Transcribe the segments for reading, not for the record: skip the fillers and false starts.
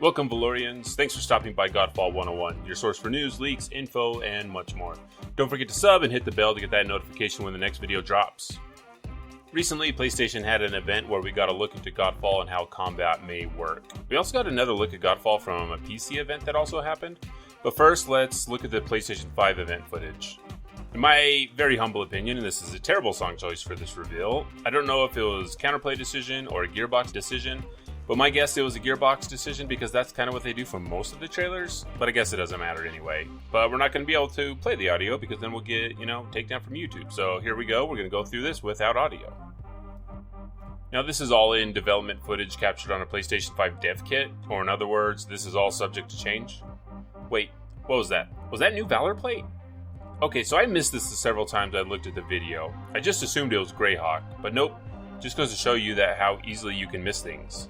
Welcome, Valorians. Thanks for stopping by Godfall 101, your source for news, leaks, info, and much more. Don't forget to sub and hit the bell to get that notification when the next video drops. Recently, PlayStation had an event where we got a look into Godfall and how combat may work. We also got another look at Godfall from a PC event that also happened. But first, let's look at the PlayStation 5 event footage. In my very humble opinion, and this is a terrible song choice for this reveal, I don't know if it was Counterplay decision or a Gearbox decision, but my guess it was a Gearbox decision because that's kind of what they do for most of the trailers, but I guess it doesn't matter anyway. But we're not going to be able to play the audio because then we'll get, takedown from YouTube. So here we go, we're going to go through this without audio. Now this is all in development footage captured on a PlayStation 5 dev kit, or in other words, this is all subject to change. Wait, what was that? Was that new Valorplate? Okay, so I missed this several times I looked at the video. I just assumed it was Greyhawk, but nope, just goes to show you that how easily you can miss things.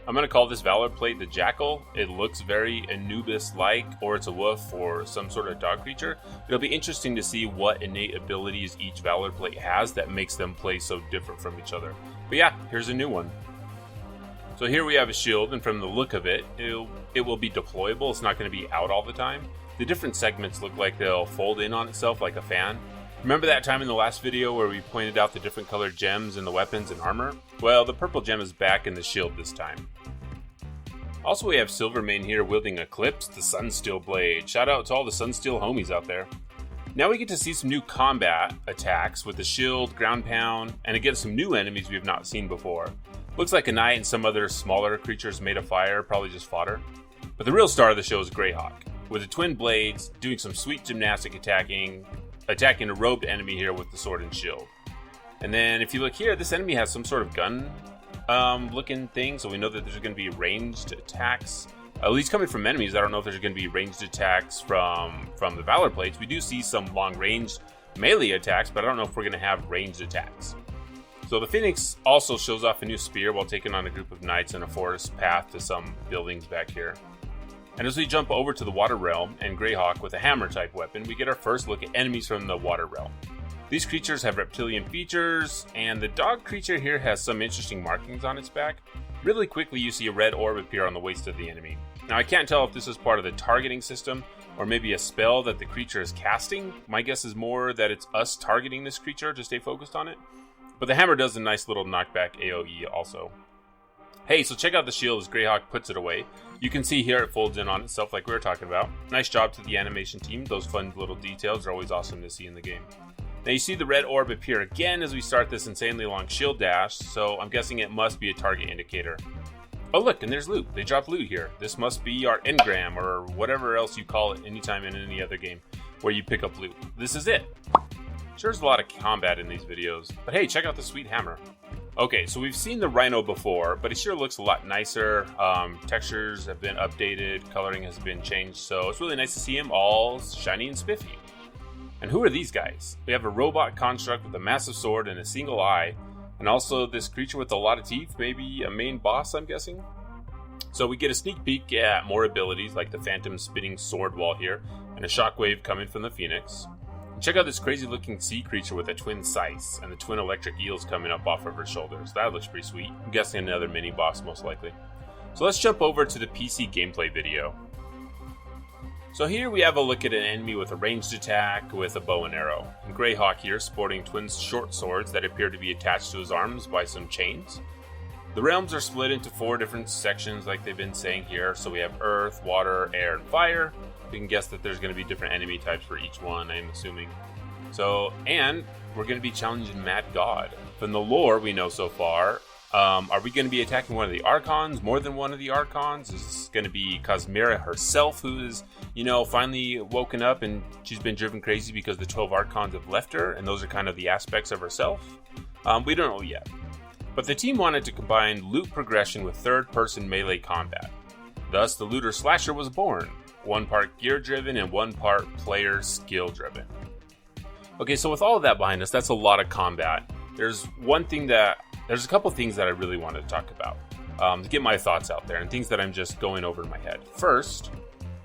I'm going to call this Valorplate the Jackal. It looks very Anubis-like, or it's a wolf or some sort of dog creature. It'll be interesting to see what innate abilities each Valorplate has that makes them play so different from each other. But yeah, here's a new one. So here we have a shield, and from the look of it, it will be deployable. It's not going to be out all the time. The different segments look like they'll fold in on itself like a fan. Remember that time in the last video where we pointed out the different colored gems in the weapons and armor? Well, the purple gem is back in the shield this time. Also, we have Silvermane here wielding Eclipse, the Sunsteel Blade. Shout out to all the Sunsteel homies out there. Now we get to see some new combat attacks with the shield, ground pound, and again some new enemies we have not seen before. Looks like a knight and some other smaller creatures made of fire, probably just fodder. But the real star of the show is Greyhawk, with the twin blades, doing some sweet gymnastic attacking a robed enemy here with the sword and shield. And then if you look here, this enemy has some sort of gun looking thing, so we know that there's going to be ranged attacks, at least coming from enemies. I don't know if there's going to be ranged attacks from the Valor plates. We do see some long range melee attacks, but I don't know if we're going to have ranged attacks. So the Phoenix also shows off a new spear while taking on a group of knights in a forest path to some buildings back here. And as we jump over to the Water Realm and Greyhawk with a hammer type weapon, we get our first look at enemies from the Water Realm. These creatures have reptilian features, and the dog creature here has some interesting markings on its back. Really quickly you see a red orb appear on the waist of the enemy. Now I can't tell if this is part of the targeting system, or maybe a spell that the creature is casting. My guess is more that it's us targeting this creature to stay focused on it. But the hammer does a nice little knockback AoE also. Hey, so check out the shield as Greyhawk puts it away. You can see here it folds in on itself like we were talking about. Nice job to the animation team. Those fun little details are always awesome to see in the game. Now you see the red orb appear again as we start this insanely long shield dash, so I'm guessing it must be a target indicator. Oh look, and there's loot. They dropped loot here. This must be our engram, or whatever else you call it anytime in any other game where you pick up loot. This is it. Sure, there's a lot of combat in these videos, but hey, check out the sweet hammer. Okay, so we've seen the Rhino before, but it sure looks a lot nicer. Textures have been updated, coloring has been changed, so it's really nice to see him all shiny and spiffy. And who are these guys? We have a robot construct with a massive sword and a single eye, and also this creature with a lot of teeth, maybe a main boss, I'm guessing? So we get a sneak peek at more abilities like the phantom spinning sword wall here, and a shockwave coming from the Phoenix. Check out this crazy looking sea creature with a twin scythe and the twin electric eels coming up off of her shoulders. That looks pretty sweet. I'm guessing another mini boss most likely. So let's jump over to the PC gameplay video. So here we have a look at an enemy with a ranged attack with a bow and arrow. And Greyhawk here sporting twin short swords that appear to be attached to his arms by some chains. The realms are split into 4 different sections like they've been saying here. So we have earth, water, air, and fire. We can guess that there's going to be different enemy types for each one, I'm assuming. So, and we're going to be challenging Mad God. From the lore we know so far, are we going to be attacking one of the Archons, more than one of the Archons? Is this going to be Cosmera herself who is, finally woken up and she's been driven crazy because the 12 Archons have left her, and those are kind of the aspects of herself? We don't know yet. But the team wanted to combine loot progression with third-person melee combat. Thus, the Looter Slasher was born. 1 part gear-driven and 1 part player skill-driven. Okay, so with all of that behind us, that's a lot of combat. There's a couple things that I really wanted to talk about, to get my thoughts out there, and things that I'm just going over in my head. First,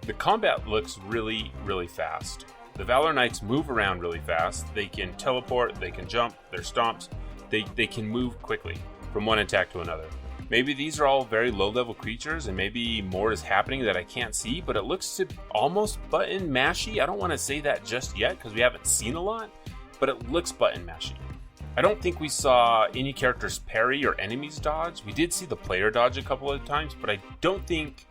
the combat looks really, really fast. The Valor Knights move around really fast. They can teleport, they can jump, their stomps, they can move quickly from one attack to another. Maybe these are all very low-level creatures, and maybe more is happening that I can't see, but it looks to almost button mashy. I don't want to say that just yet because we haven't seen a lot, but it looks button mashy. I don't think we saw any characters parry or enemies dodge. We did see the player dodge a couple of times, but I don't think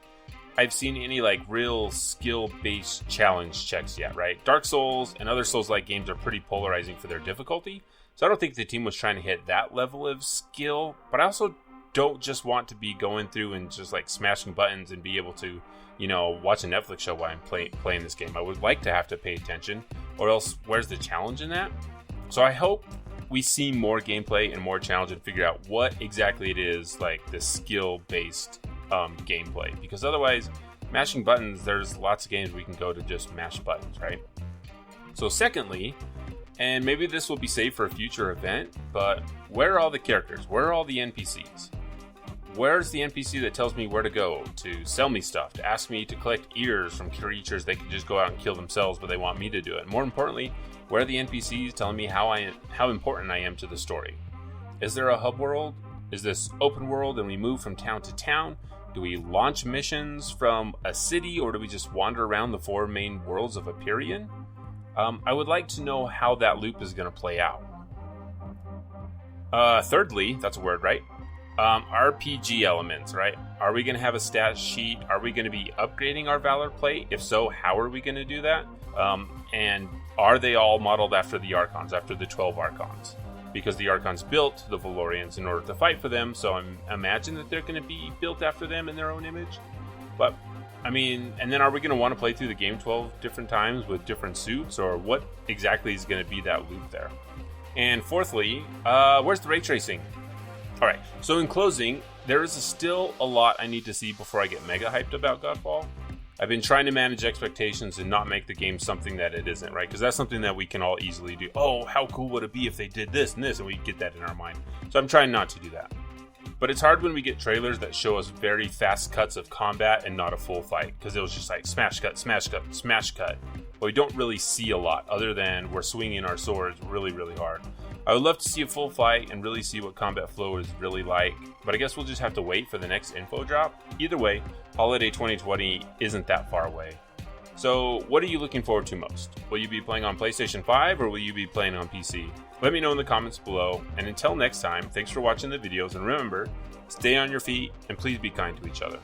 I've seen any like real skill-based challenge checks yet, right? Dark Souls and other Souls-like games are pretty polarizing for their difficulty, so I don't think the team was trying to hit that level of skill, but I also don't just want to be going through and just like smashing buttons and be able to, you know, watch a Netflix show while I'm playing this game. I would like to have to pay attention, or else where's the challenge in that? So I hope we see more gameplay and more challenge and figure out what exactly it is, like the skill-based gameplay. Because otherwise, mashing buttons, there's lots of games we can go to just mash buttons, right? So secondly, and maybe this will be saved for a future event, but where are all the characters? Where are all the NPCs? Where's the NPC that tells me where to go, to sell me stuff, to ask me to collect ears from creatures they can just go out and kill themselves, but they want me to do it? More importantly, where are the NPCs telling me how important I am to the story? Is there a hub world? Is this open world and we move from town to town? Do we launch missions from a city, or do we just wander around the 4 main worlds of Hyperion? I would like to know how that loop is going to play out. Thirdly, that's a word, right? RPG elements, right? Are we going to have a stat sheet? Are we going to be upgrading our Valorplate? If so, how are we going to do that? And are they all modeled after the Archons, after the 12 Archons? Because the Archons built the Valorians in order to fight for them, so I imagine that they're going to be built after them in their own image. But, I mean, and then are we going to want to play through the game 12 different times with different suits, or what exactly is going to be that loop there? And fourthly, where's the ray tracing? Alright, so in closing, there is still a lot I need to see before I get mega hyped about Godfall. I've been trying to manage expectations and not make the game something that it isn't, right? Because that's something that we can all easily do. Oh, how cool would it be if they did this and this, and we get that in our mind. So I'm trying not to do that. But it's hard when we get trailers that show us very fast cuts of combat and not a full fight, because it was just like smash cut, smash cut, smash cut. But we don't really see a lot other than we're swinging our swords really, really hard. I would love to see a full fight and really see what combat flow is really like, but I guess we'll just have to wait for the next info drop. Either way, Holiday 2020 isn't that far away. So what are you looking forward to most? Will you be playing on PlayStation 5 or will you be playing on PC? Let me know in the comments below, and until next time, thanks for watching the videos, and remember, stay on your feet and please be kind to each other.